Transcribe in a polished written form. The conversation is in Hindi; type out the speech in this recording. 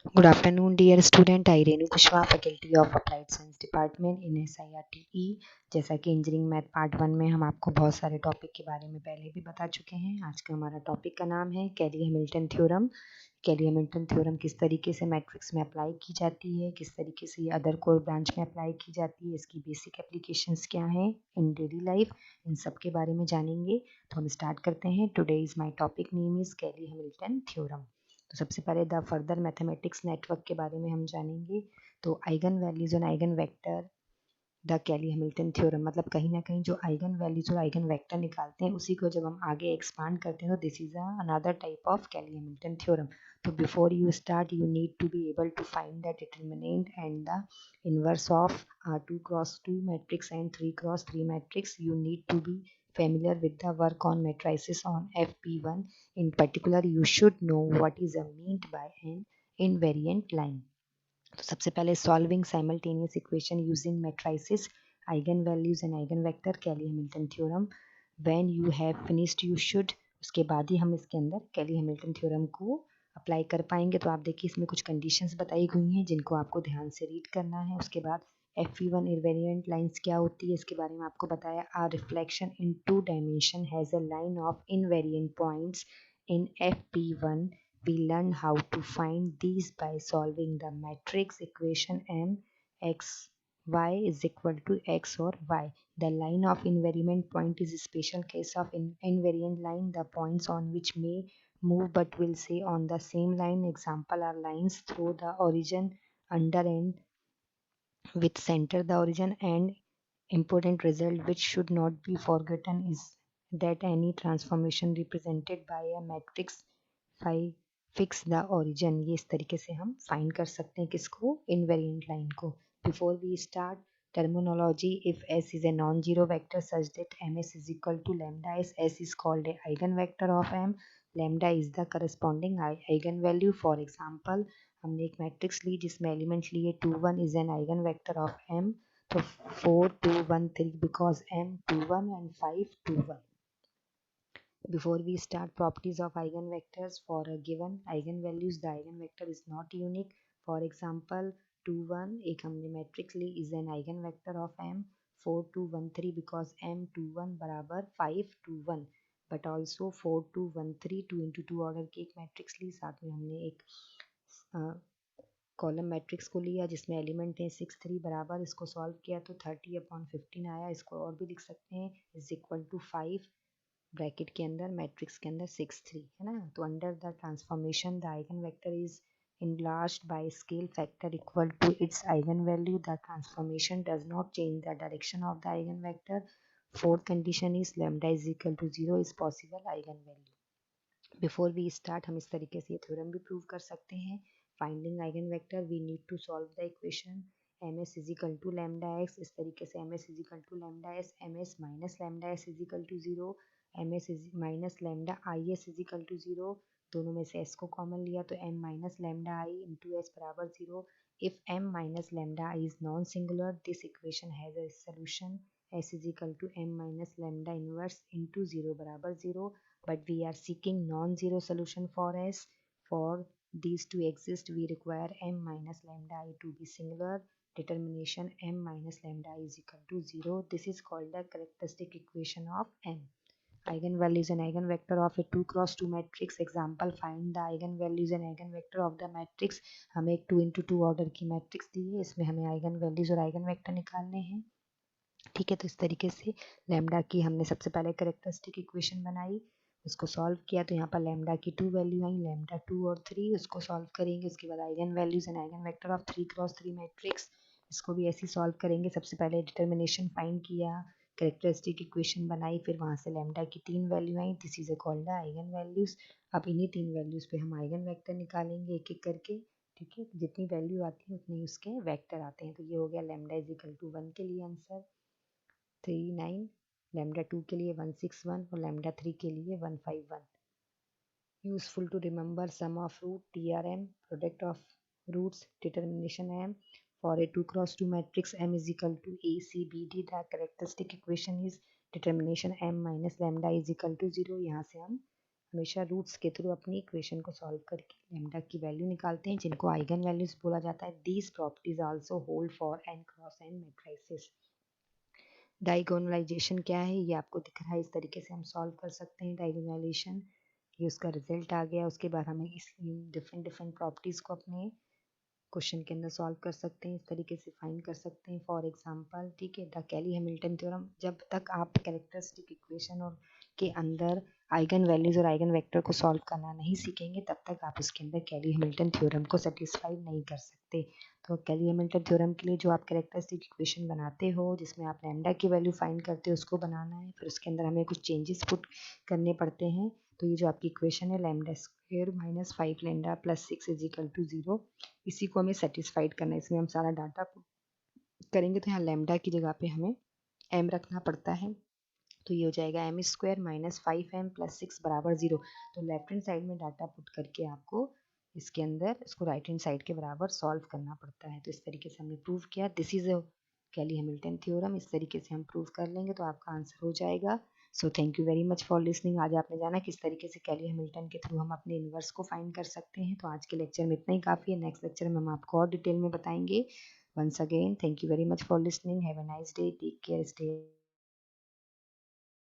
Good afternoon, dear student. I Renu Kushwaha, faculty of Applied Science Department in SIRTE। जैसा कि इंजीनियरिंग मैथ पार्ट 1 में हम आपको बहुत सारे टॉपिक के बारे में पहले भी बता चुके हैं। आज का हमारा टॉपिक का नाम है कैली हैमिल्टन थ्योरम। कैली हैमिल्टन थ्योरम किस तरीके से मैट्रिक्स में अप्लाई की जाती है, किस तरीके से ये अदर कोर ब्रांच में अप्लाई की जाती है, इसकी बेसिक एप्लीकेशंस क्या हैं इन डेली लाइफ, इन सब के बारे में जानेंगे। तो हम स्टार्ट करते हैं। Today is my topic name is Cayley Hamilton theorem. तो सबसे पहले द फर्दर मैथमेटिक्स नेटवर्क के बारे में हम जानेंगे। तो आइगन वैल्यूज और eigenvector the Cayley Hamilton theorem, मतलब कहीं ना कहीं जो आइगन वैल्यूज और आइगन वेक्टर निकालते हैं उसी को जब हम आगे एक्सपांड करते हैं तो this is another type of Cayley Hamilton theorem. तो before you start you need to be able to find the determinant and the inverse of 2x2 matrix and 3x3 matrix. You need to be familiar with the work on matrices on FP1. In particular, you should know what is meant by an invariant line. तो सबसे पहले solving simultaneous equation using matrices, eigenvalues and eigenvector, Cayley Hamilton theorem. When you have finished you should, उसके बाद ही हम इसके अंदर कैली हैमिल्टन थ्योरम को अप्लाई कर पाएंगे। तो आप देखिए इसमें कुछ कंडीशंस बताई हुई हैं जिनको आपको ध्यान से रीड करना है। उसके बाद FP1 इनवेरिएंट लाइंस क्या होती है इसके बारे में आपको बताया। A reflection in two dimension has a line of invariant points in FP1. We learn how to find these by solving the matrix equation m x y is equal to x or y. The line of invariant point is a special case of invariant line, the points on which may move but will stay on the same line. Example are lines through the origin, under and with center the origin. And important result which should not be forgotten is that any transformation represented by a matrix phi fix the origin. ये इस तरीके से हम फाइंड कर सकते हैं किसको, इनवेरिएंट लाइन को। Before we start, terminology: if S is a non-zero vector such that ms is equal to lambda s is called a eigenvector of m. Lambda is the corresponding eigenvalue. For example, हमने एक मैट्रिक्स ली जिसमें एलिमेंट लिए 2 1 is an eigenvector of m. तो 4 2 1 3 because m 2 1 and 5 2 1. Before we start, properties of eigenvectors: for a given eigenvalues the eigenvector is not unique. For example, 2 1 एक हमने मैट्रिक्स ली is an eigenvector of m. 4 2 1 3 because m 2 1 बराबर 5 2 1. बट ऑल्सो 4 2 1 3 2 into 2 ऑर्डर की एक मैट्रिक्स ली, साथ में हमने एक कॉलम मैट्रिक्स को लिया जिसमें एलिमेंट है 6 3 बराबर, इसको सॉल्व किया तो 30/15 आया। इसको और भी लिख सकते हैं इज इक्वल टू 5 ब्रैकेट के अंदर मैट्रिक्स के अंदर 6 3, है ना। तो under the transformation the eigen vector is enlarged by scale factor equal to its eigenvalue. The transformation does not change the direction of the eigenvector. Fourth condition is lambda is equal to 0 is possible eigenvalue. Before we start, हम इस तरीके से ये थ्योरम भी प्रूव कर सकते हैं। Finding eigenvector, we need to solve the equation M S is equal to lambda X. इस तरीके से M S is equal to lambda S, M S minus lambda S is equal to 0, M S is minus lambda I S is equal to 0। दोनों में से एस को कॉमन लिया तो M minus lambda I into S बराबर 0। If M minus lambda I is non singular this equation has a solution S is equal to M minus lambda inverse into 0 बराबर 0. But we are seeking non-zero solution for S. For these to exist, we require m minus lambda I to be singular. Determination: m minus lambda I is equal to 0. This is called the characteristic equation of m. Eigenvalues and eigenvector of a 2 cross 2 matrix. Example: find the eigenvalues and eigenvector of the matrix. हमें एक 2 into 2 ऑर्डर की मैट्रिक्स दी है, इसमें हमें eigenvalues और eigenvector निकालने हैं। ठीक है, तो इस तरीके से लैम्डा की हमने सबसे पहले कैरेक्टरिस्टिक इक्वेशन बनाई, उसको सॉल्व किया तो यहाँ पर लैम्डा की 2 वैल्यू आई, लैम्डा 2 और 3, उसको सॉल्व करेंगे। उसके बाद eigen values and eigen vector of 3 cross 3 matrix, इसको भी ऐसे ही सॉल्व करेंगे। सबसे पहले डिटर्मिनेशन फाइंड किया, कैरेक्टरिस्टिक इक्वेशन बनाई, फिर वहाँ से लैम्डा की 3 value I, this is called eigen values. अब इन्हीं 3 वैल्यूज पे हम आइगन वेक्टर निकालेंगे एक एक करके। ठीक है, जितनी वैल्यू आती है उतनी उसके वेक्टर आते हैं। तो ये हो गया लैम्डा इज इक्वल टू 1 के लिए आंसर 3 9, लैम्डा 2 के लिए 161 और लैम्डा 3 के लिए 151। Useful to remember sum of root TRM, product of roots, determination m for a 2 cross 2 matrix m is equal to ACBD. The characteristic equation is determination m minus lambda is equal to 0. यहाँ से हम हमेशा रूट्स के थ्रू अपनी इक्वेशन को सॉल्व करके लैम्डा की वैल्यू निकालते हैं, जिनको आइगन वैल्यूज बोला जाता है। These properties also hold for n cross n matrices. Diagonalisation क्या है ये आपको दिख रहा है, इस तरीके से हम सॉल्व कर सकते हैं डायगोनलाइजेशन। ये उसका रिजल्ट आ गया। उसके बाद हमें इस डिफरेंट डिफरेंट प्रॉपर्टीज को अपने क्वेश्चन के अंदर सॉल्व कर सकते हैं, इस तरीके से फाइंड कर सकते हैं। फॉर एग्जांपल, ठीक है, द कैली हैमिल्टन थ्योरम, जब तक आप कैरेक्टरिस्टिक इक्वेशन और के अंदर आइगन वैल्यूज और आइगन वेक्टर को सॉल्व करना नहीं सीखेंगे, तब तक आप इसके अंदर कैली हैमिल्टन थ्योरम को सेटिस्फाई नहीं कर सकते। तो कैली हैमिल्टन थ्योरम के लिए जो आप कैरेक्टरिस्टिक इक्वेशन बनाते हो, जिसमें आप लैम्डा की वैल्यू फाइंड करते हो, उसको बनाना है। फिर उसके अंदर हमें कुछ चेंजेस पुट करने पड़ते हैं। तो ये जो आपकी इक्वेशन है, lambda square minus 5 lambda plus 6 is equal to 0, इसी को हमें सेटिस्फाइड करना है। इसमें हम सारा डाटा करेंगे, तो यहाँ लैम्डा की जगह पे हमें m रखना पड़ता है। तो ये हो जाएगा M square minus 5m plus 6 बराबर 0। तो लेफ्ट हैंड साइड में डाटा पुट करके आपको इसके अंदर इसको राइट हैंड साइड के बराबर सॉल्व करना पड़ता है। तो इस तरीके से हमने प्रूव किया। This is a Cayley Hamilton theorem. इस तरीके से हम प्रूव कर लेंगे तो आपका आंसर हो जाएगा। So thank you very much for listening. आज आपने जाना किस तरीके से कैली हैमिल्टन के थ्रू हम अपने इनवर्स को फाइंड कर सकते हैं। तो आज के लेक्चर में इतना ही काफ़ी है। नेक्स्ट लेक्चर में हम आपको और डिटेल में बताएंगे। Once again, thank you very much for listening. Have a nice day. Take care. Stay